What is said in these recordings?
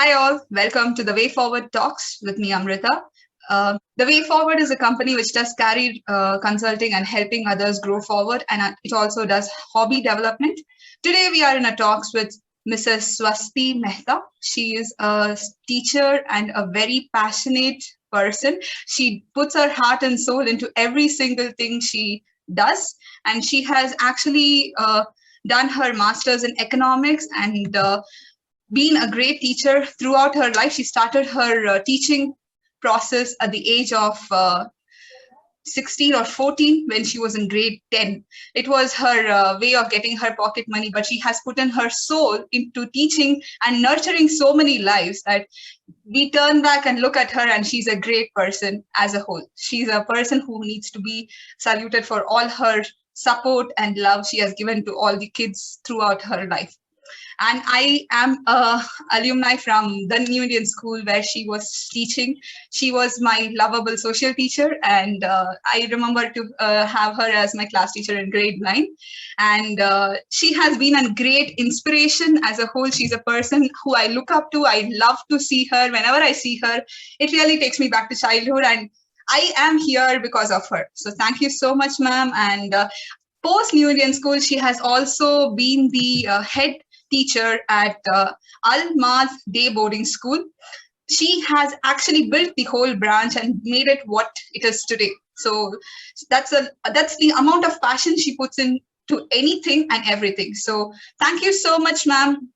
Hi all, welcome to the Way Forward Talks with me, Amrita. The Way Forward is a company which does career consulting and helping others grow forward, and it also does hobby development. Today we are in a talks with Mrs. Swasti Mehta. She is a teacher and a very passionate person. She puts her heart and soul into every single thing she does, and she has actually done her master's in economics and been a great teacher throughout her life. She started her teaching process at the age of 16 or 14 when she was in grade 10. It was her way of getting her pocket money, but she has put in her soul into teaching and nurturing so many lives that we turn back and look at her, and she's a great person as a whole. She's a person who needs to be saluted for all her support and love she has given to all the kids throughout her life. And I am a alumni from the New Indian School where she was teaching. She was my lovable social teacher, and I remember to have her as my class teacher in grade 9. And she has been a great inspiration as a whole. She's a person who I look up to. I love to see her. Whenever I see her, it really takes me back to childhood, and I am here because of her. So thank you so much, ma'am. And post New Indian School, she has also been the head teacher at Al-Maz Day Boarding School. She has actually built the whole branch and made it what it is today. So that's the amount of passion she puts into anything and everything. So thank you so much, ma'am.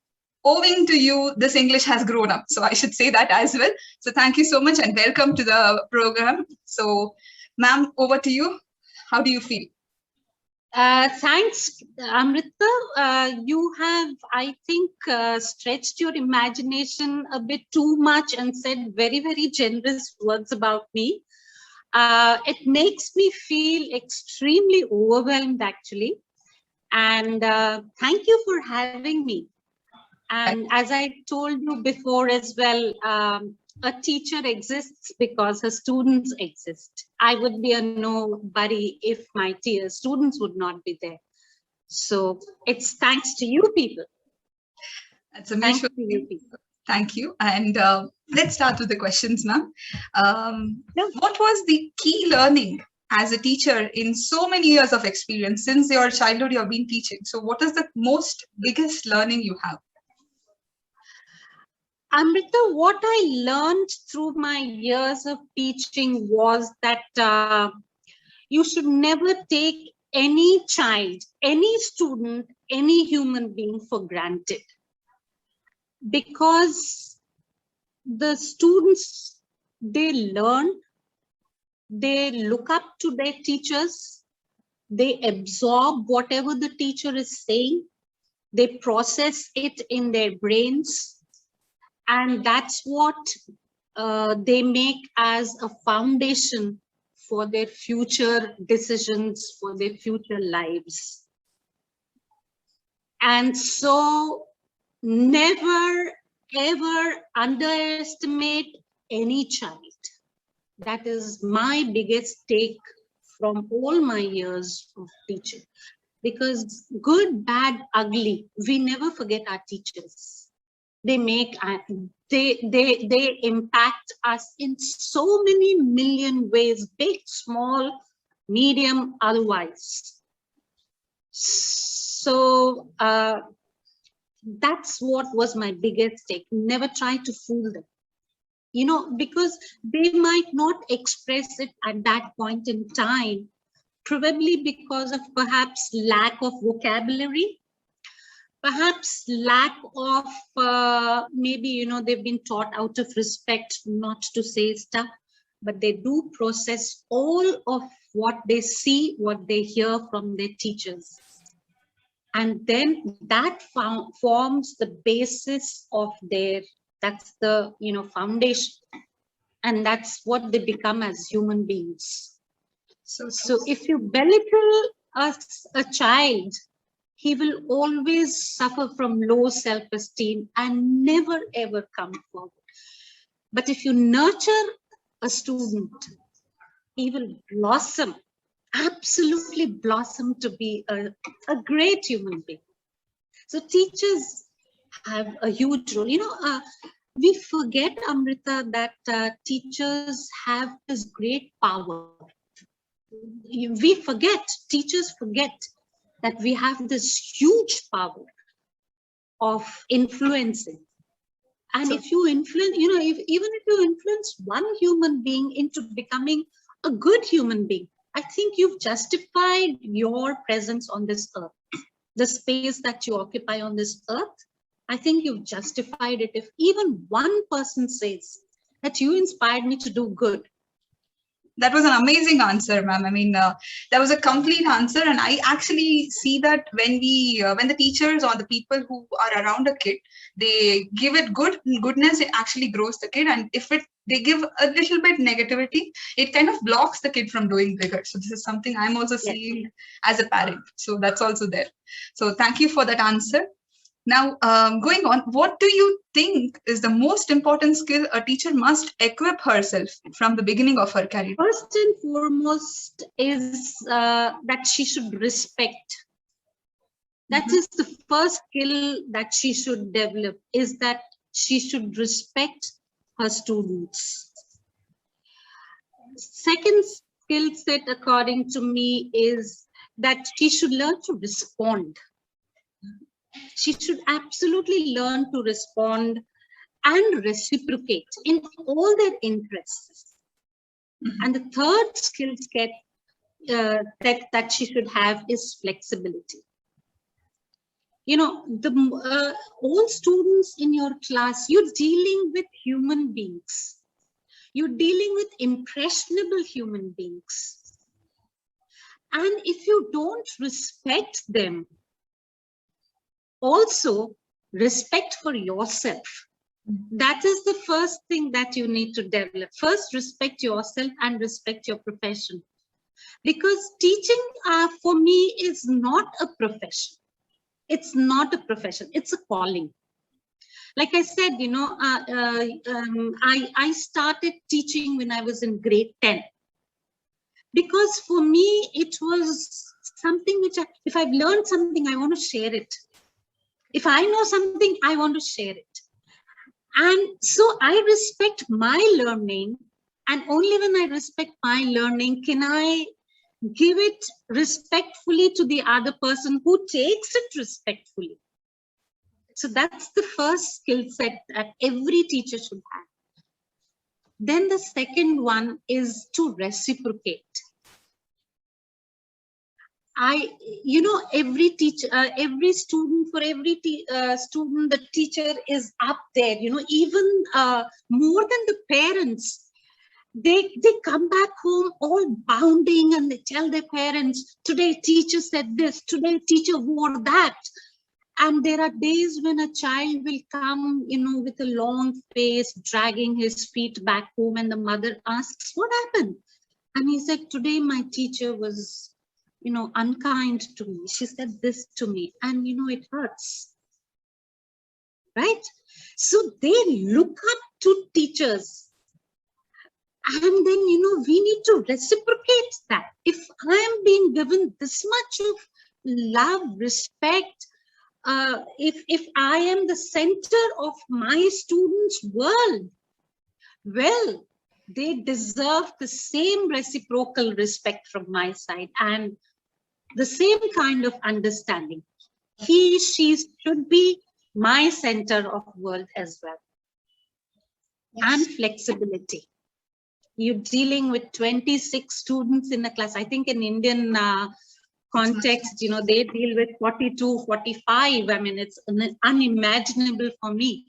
Owing to you, this English has grown up. So I should say that as well. So thank you so much and welcome to the program. So, ma'am, over to you. How do you feel? Thanks, Amrita. You have, I think, stretched your imagination a bit too much and said very, very generous words about me. It makes me feel extremely overwhelmed, actually. And thank you for having me. And as I told you before as well, a teacher exists because her students exist. I would be a nobody if my students would not be there. So it's thanks to you people. That's a mutual thing. Thank you. And let's start with the questions, ma'am. What was the key learning as a teacher in so many years of experience? Since your childhood, you have been teaching. So what is the most biggest learning you have? Amrita, what I learned through my years of teaching was that you should never take any child, any student, any human being for granted. Because the students, they learn, they look up to their teachers, they absorb whatever the teacher is saying, they process it in their brains. And that's what they make as a foundation for their future decisions, for their future lives. And so never, ever underestimate any child. That is my biggest take from all my years of teaching. Because good, bad, ugly, we never forget our teachers. They make, they impact us in so many million ways, big, small, medium, otherwise. So that's what was my biggest take. Never try to fool them. You know, because they might not express it at that point in time, probably because of perhaps lack of vocabulary, perhaps lack of maybe, you know, they've been taught out of respect not to say stuff, but they do process all of what they see, what they hear from their teachers. And then that forms the basis of their, that's the, you know, foundation. And that's what they become as human beings. So if you belittle a child, he will always suffer from low self-esteem and never ever come forward. But if you nurture a student, he will blossom, absolutely blossom to be a great human being. So teachers have a huge role. You know, we forget, Amrita, that teachers have this great power. We forget, teachers forget that we have this huge power of influencing. And if you influence, even if you influence one human being into becoming a good human being, I think you've justified your presence on this earth. The space that you occupy on this earth, I think you've justified it. If even one person says that you inspired me to do good. That was an amazing answer, ma'am. I mean, that was a complete answer. And I actually see that when the teachers or the people who are around a kid, they give it goodness, it actually grows the kid. And if they give a little bit negativity, it kind of blocks the kid from doing bigger. So this is something I'm also seeing as a parent. So that's also there. So thank you for that answer. Now, going on, what do you think is the most important skill a teacher must equip herself from the beginning of her career? First and foremost is that she should respect. That is the first skill that she should develop, is that she should respect her students. Second skill set, according to me, is that she should learn to respond. She should absolutely learn to respond and reciprocate in all their interests. And the third skill set that she should have is flexibility. All students in your class, you're dealing with human beings. You're dealing with impressionable human beings. And if you don't respect them, also respect for yourself. That is the first thing that you need to develop. First, respect yourself and respect your profession. Because teaching for me is not a profession. It's not a profession, it's a calling. Like I said, I started teaching when I was in grade 10. Because for me, it was something which, if I've learned something, I want to share it. If I know something, I want to share it. And so I respect my learning. And only when I respect my learning can I give it respectfully to the other person who takes it respectfully. So that's the first skill set that every teacher should have. Then the second one is to reciprocate. Every teacher, every student, for every student, the teacher is up there, even more than the parents. They come back home all bounding and they tell their parents, today teacher said this, today teacher wore that. And there are days when a child will come, with a long face, dragging his feet back home, and the mother asks, what happened? And he said, today my teacher was, unkind to me. She said this to me, and, it hurts. Right? So they look up to teachers. And then, we need to reciprocate that. If I am being given this much of love, respect, if I am the center of my students' world, well, they deserve the same reciprocal respect from my side and the same kind of understanding. He, she should be my center of world as well. Yes. And flexibility. You're dealing with 26 students in a class. I think in Indian context, they deal with 42, 45. I mean, it's unimaginable for me.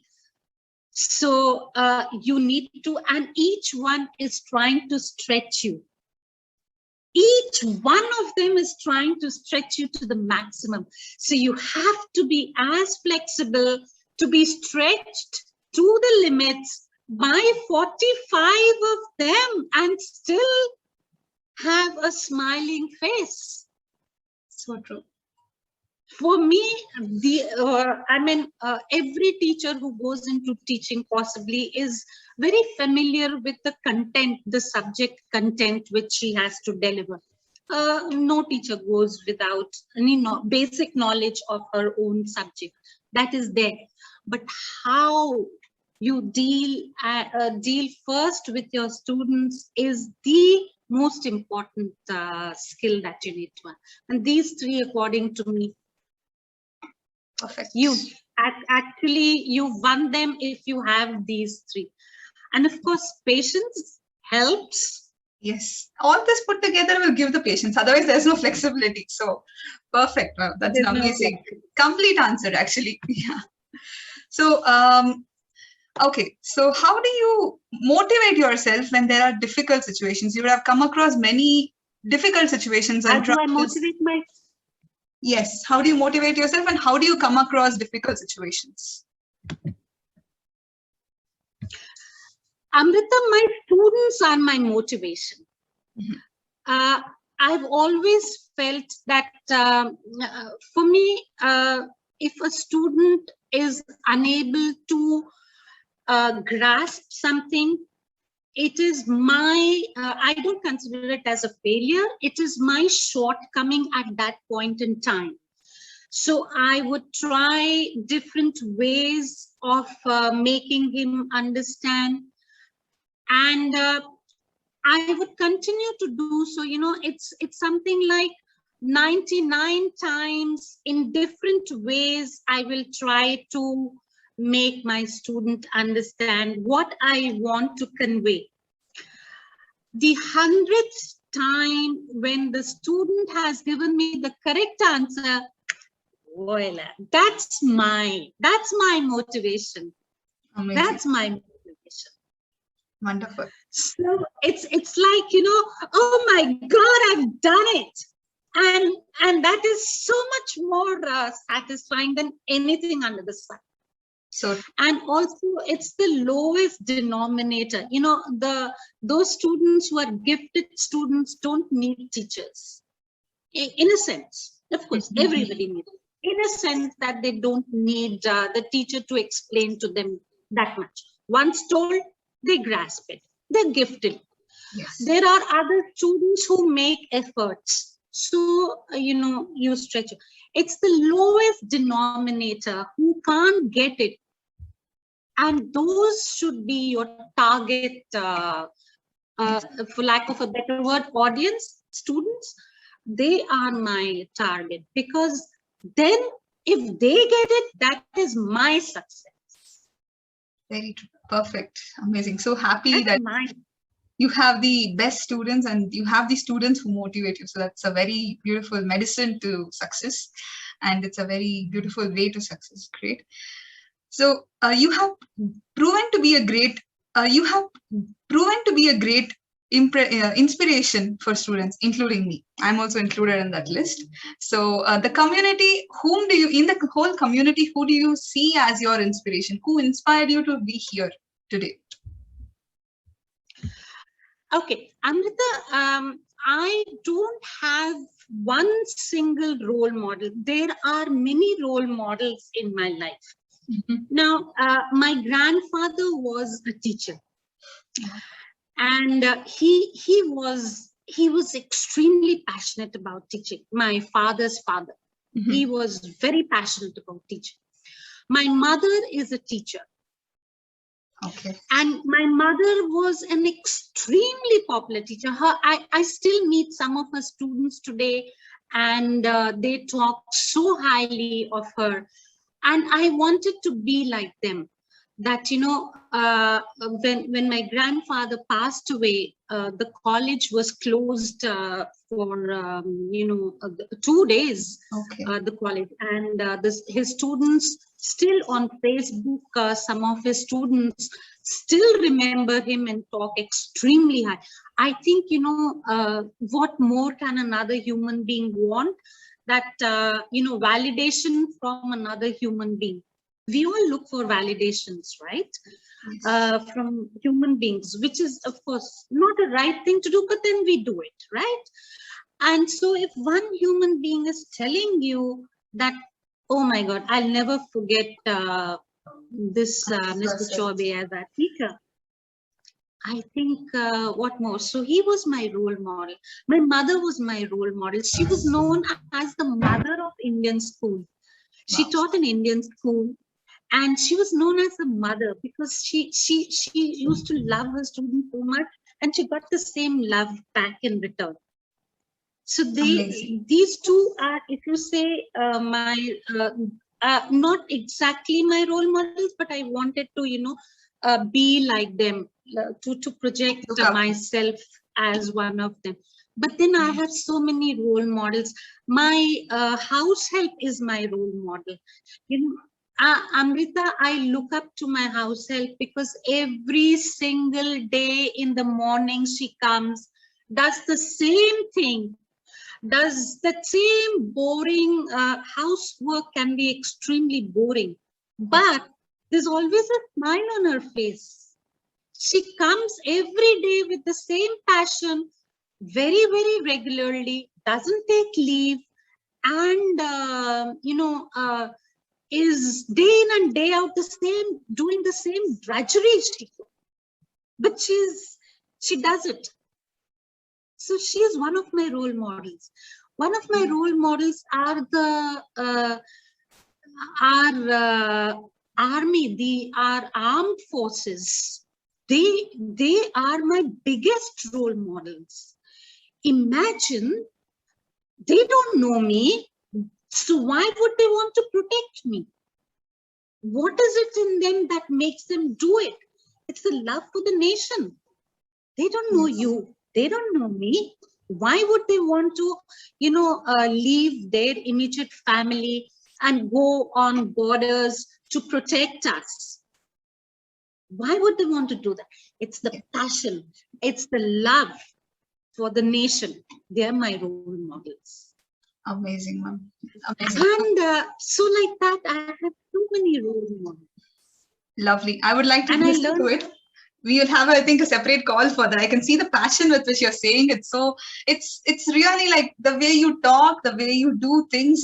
So you need to, and each one is trying to stretch you. Each one of them is trying to stretch you to the maximum. So you have to be as flexible, to be stretched to the limits by 45 of them and still have a smiling face. So true. For me, every teacher who goes into teaching possibly is very familiar with the content, the subject content which she has to deliver. No teacher goes without any basic knowledge of her own subject. That is there. But how you deal first with your students is the most important skill that you need to have. And these three, according to me, Perfect. Actually, you won them if you have these three. And of course, patience helps. Yes, all this put together will give the patience. Otherwise, there's no flexibility. So, perfect. Wow, that's an amazing, complete answer, actually. Yeah. So, okay. So, how do you motivate yourself when there are difficult situations? You would have come across many difficult situations. How do I motivate myself? Yes. How do you motivate yourself, and how do you come across difficult situations? Amrita, my students are my motivation. Mm-hmm. I've always felt that for me, if a student is unable to grasp something, it is my, I don't consider it as a failure. It is my shortcoming at that point in time. So I would try different ways of making him understand. And I would continue to do so. You know, it's something like 99 times in different ways, I will try to make my student understand what I want to convey. The 100th time when the student has given me the correct answer, well, that's my motivation. Amazing. That's my motivation. Wonderful. So it's like, you know, oh my God, I've done it. And that is so much more satisfying than anything under the sun. So, and also it's the lowest denominator. You know, those students who are gifted students don't need teachers. In a sense, of course, everybody needs it. In a sense that they don't need the teacher to explain to them that much. Once told, they grasp it. They're gifted. yes. There are other students who make efforts. So, you know, you stretch it. It's the lowest denominator who can't get it. And those should be your target, for lack of a better word, audience, students. They are my target, because then if they get it, that is my success. Very true. Perfect. Amazing. So happy that you have the best students and you have the students who motivate you. So that's a very beautiful medicine to success. And it's a very beautiful way to success. Great. So you have proven to be a great, inspiration for students, including me. I'm also included in that list. So the community, in the whole community, who do you see as your inspiration? Who inspired you to be here today? Okay, Amrita, I don't have one single role model. There are many role models in my life. Now, my grandfather was a teacher, and he was extremely passionate about teaching. My father's father, he was very passionate about teaching. My mother is a teacher. Okay. And my mother was an extremely popular teacher. I still meet some of her students today, and they talk so highly of her. And I wanted to be like them. That, you know, when my grandfather passed away, the college was closed for 2 days. Okay. The college, and his students still on Facebook. Some of his students still remember him and talk extremely high. I think, you know, what more can another human being want? That validation from another human being. We all look for validations, right? Yes. From human beings, which is, of course, not a right thing to do, but then we do it, right? And so if one human being is telling you that, oh my God, I'll never forget this Mr. Chaube as our teacher, I think what more? So he was my role model. My mother was my role model. She was known as the mother of Indian school. She taught in Indian school. And she was known as a mother because she used to love her students so much, and she got the same love back in return. So these two are, if you say, my not exactly my role models, but I wanted to, be like them, to project myself as one of them. But then I have so many role models. My house help is my role model. Amrita, I look up to my house help because every single day in the morning she comes, does the same thing, does the same boring housework can be extremely boring, but there's always a smile on her face. She comes every day with the same passion, very, very regularly, doesn't take leave, and is day in and day out doing the same drudgery. But she does it. So she is one of my role models. One of my role models are the army, our armed forces. They are my biggest role models. Imagine, they don't know me, so why would they want to protect me? What is it in them that makes them do it? It's the love for the nation. They don't know you. They don't know me. Why would they want to, leave their immediate family and go on borders to protect us? Why would they want to do that? It's the passion. It's the love for the nation. They're my role models. Amazing, ma'am. Amazing. And so like that, I have so many role models. Lovely. I would like to listen to it. We will have, I think, a separate call for that. I can see the passion with which you're saying it. So it's really like the way you talk, the way you do things.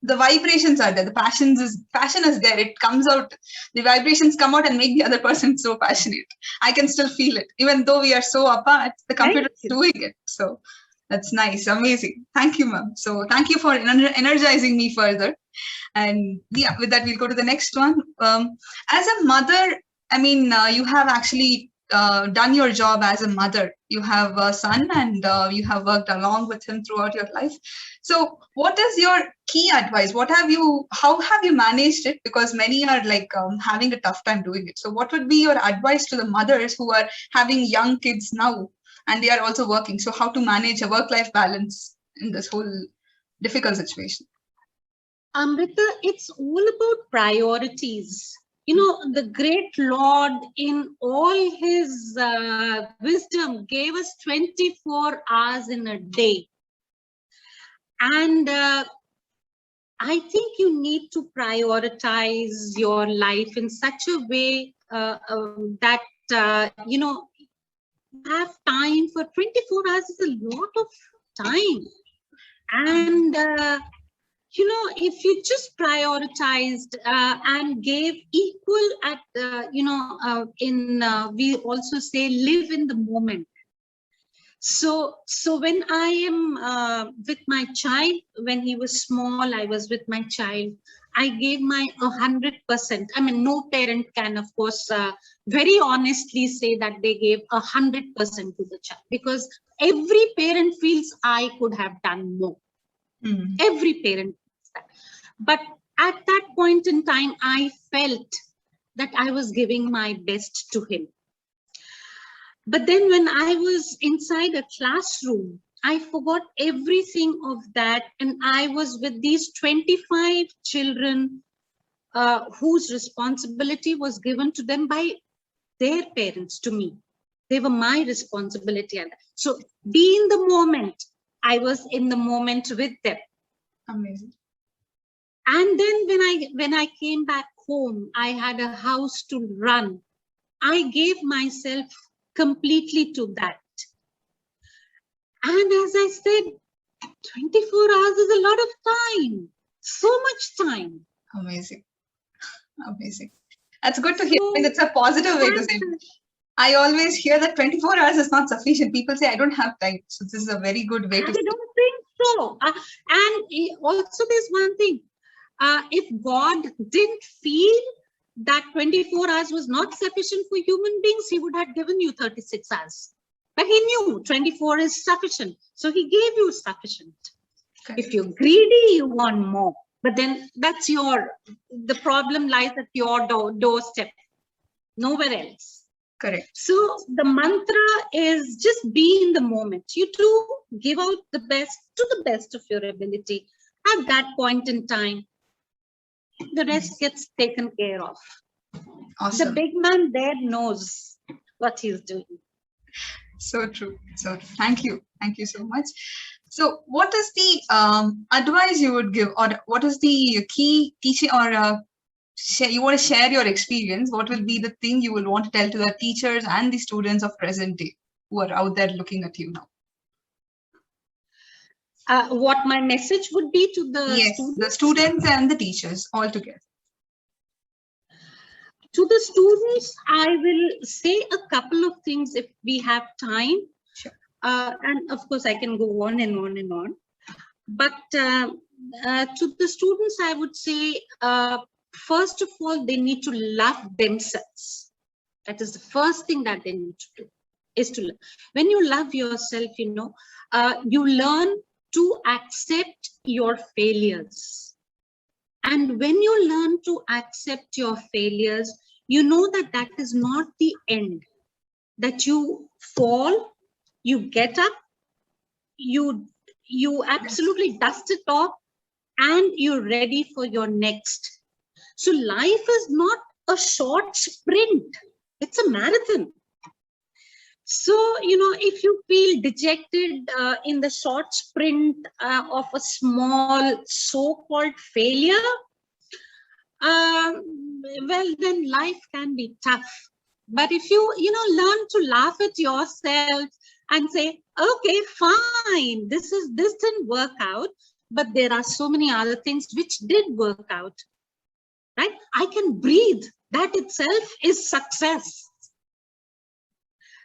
The vibrations are there. The passion is there. It comes out. The vibrations come out and make the other person so passionate. I can still feel it, even though we are so apart. The computer is doing it. So that's nice, amazing. Thank you, ma'am. So thank you for energizing me further. And yeah, with that, we'll go to the next one. As a mother, I mean, you have actually done your job as a mother. You have a son and you have worked along with him throughout your life. So what is your key advice? How have you managed it? Because many are like having a tough time doing it. So what would be your advice to the mothers who are having young kids now and they are also working? So how to manage a work-life balance in this whole difficult situation? Amrita, it's all about priorities. The great Lord in all his wisdom gave us 24 hours in a day. And I think you need to prioritize your life in such a way that, you have time for 24 hours is a lot of time. And if you just prioritized and gave equal at, we also say live in the moment. So when I am with my child, when he was small, I was with my child, I gave my 100%. I mean, no parent can, of course, very honestly say that they gave 100% to the child, because every parent feels I could have done more. Every parent feels that. But at that point in time, I felt that I was giving my best to him. But then when I was inside a classroom, I forgot everything of that. And I was with these 25 children whose responsibility was given to them by their parents to me. They were my responsibility. So be in the moment. I was in the moment with them. Amazing. And then when I came back home, I had a house to run. I gave myself completely to that. And as I said, 24 hours is a lot of time. So much time. Amazing. Amazing. That's good to hear. I mean, it's a positive way to say it. I always hear that 24 hours is not sufficient. People say, I don't have time. So this is a very good way to say it. I don't think so. And also there's one thing. If God didn't feel that 24 hours was not sufficient for human beings, he would have given you 36 hours. But he knew 24 is sufficient. So he gave you sufficient. Okay. If you're greedy, you want more. But then that's the problem lies at your doorstep, nowhere else. Correct. So the mantra is just be in the moment. You do give out the best to the best of your ability at that point in time. The rest gets taken care of. Awesome. The big man there knows what he's doing. So true. So thank you. Thank you so much. So what is the advice you would give, or what is the key teaching, or you want to share your experience? What will be the thing you will want to tell to the teachers and the students of present day who are out there looking at you now? What my message would be to the students and the teachers all together. To the students, I will say a couple of things if we have time. Sure. And of course, I can go on and on and on. But to the students, I would say, first of all, they need to love themselves. That is the first thing that they need to do, is to love. When you love yourself, you learn to accept your failures. And when you learn to accept your failures, you know that that is not the end. That you fall, you get up, you absolutely dust it off, and you're ready for your next. So life is not a short sprint, it's a marathon. So, if you feel dejected in the short sprint of a small so-called failure, well, then life can be tough. But if you, learn to laugh at yourself and say, okay, fine, this didn't work out, but there are so many other things which did work out, right? I can breathe. That itself is success.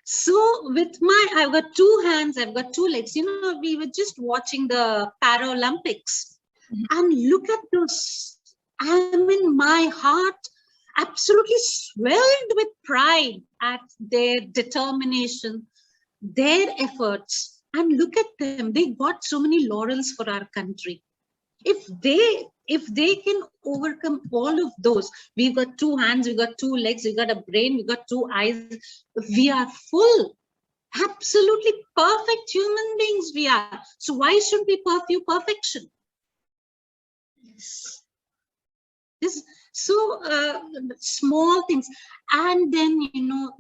So I've got two hands, I've got two legs. We were just watching the Paralympics, and look at those. My heart absolutely swelled with pride at their determination, their efforts. And look at them, they got so many laurels for our country. If they can overcome all of those, we've got two hands, we've got two legs, we've got a brain, we've got two eyes, we are full, absolutely perfect human beings we are. So why should we pursue perfection? Yes. Small things. And then,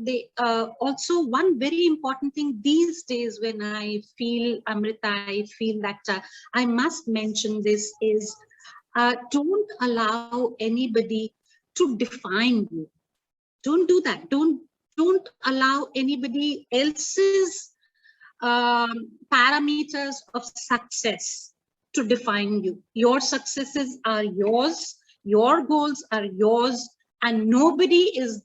they also, one very important thing these days when I feel, Amrita, I feel that I must mention this is, don't allow anybody to define you. Don't do that. Don't allow anybody else's parameters of success to define you. Your successes are yours. Your goals are yours, and nobody is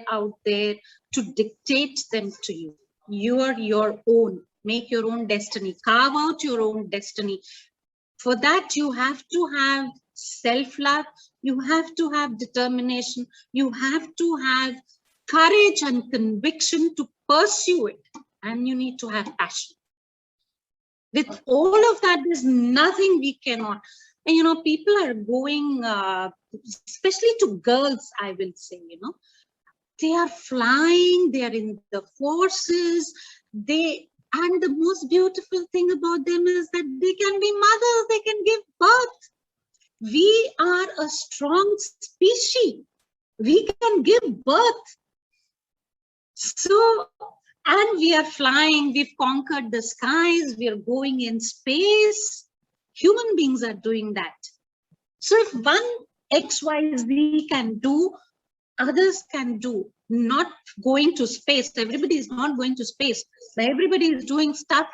out there to dictate them to you. You are your own. Make your own destiny. Carve out your own destiny. For that, you have to have self-love. You have to have determination. You have to have courage and conviction to pursue it. And you need to have passion. With all of that, there's nothing we cannot. And, people are going, especially to girls, I will say, they are flying, they are in the forces, and the most beautiful thing about them is that they can be mothers, they can give birth. We are a strong species. We can give birth. So, and we are flying, we've conquered the skies, we are going in space. Human beings are doing that. So if one XYZ can do, others can do. Not going to space. Everybody is not going to space. Everybody is doing stuff.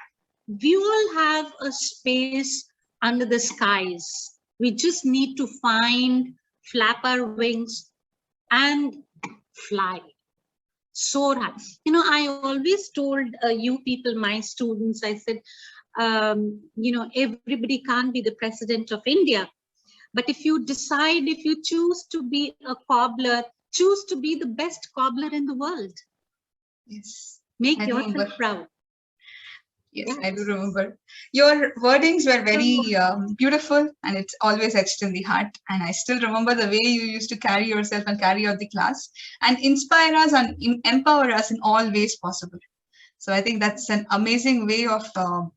We all have a space under the skies. We just need to flap our wings and fly. Soar high. I always told you people, my students, I said, everybody can't be the president of India, But if you decide, if you choose to be a cobbler, choose to be the best cobbler in the world. Yes. Make I yourself remember. proud. Yes, I do remember. Your wordings were very beautiful, and it's always etched in the heart. And I still remember the way you used to carry yourself and carry out the class and inspire us and empower us in all ways possible. So I think that's an amazing way of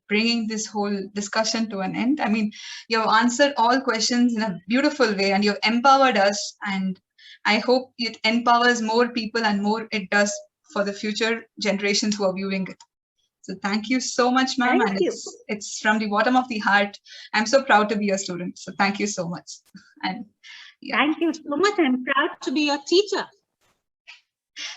bringing this whole discussion to an end. I mean, you've answered all questions in a beautiful way, and you've empowered us. And I hope it empowers more people and more it does for the future generations who are viewing it. So thank you so much, ma'am. Thank And you. it's from the bottom of the heart. I'm so proud to be a student. So thank you so much. And yeah. Thank you so much. I'm proud to be your teacher.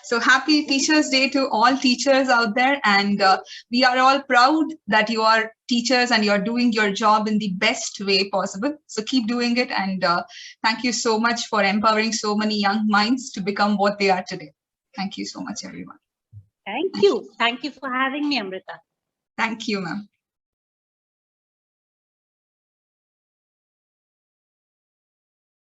So happy Teachers Day to all teachers out there. And we are all proud that you are teachers and you're doing your job in the best way possible. So keep doing it. And thank you so much for empowering so many young minds to become what they are today. Thank you so much, everyone. Thank you. Thank you for having me, Amrita. Thank you, ma'am.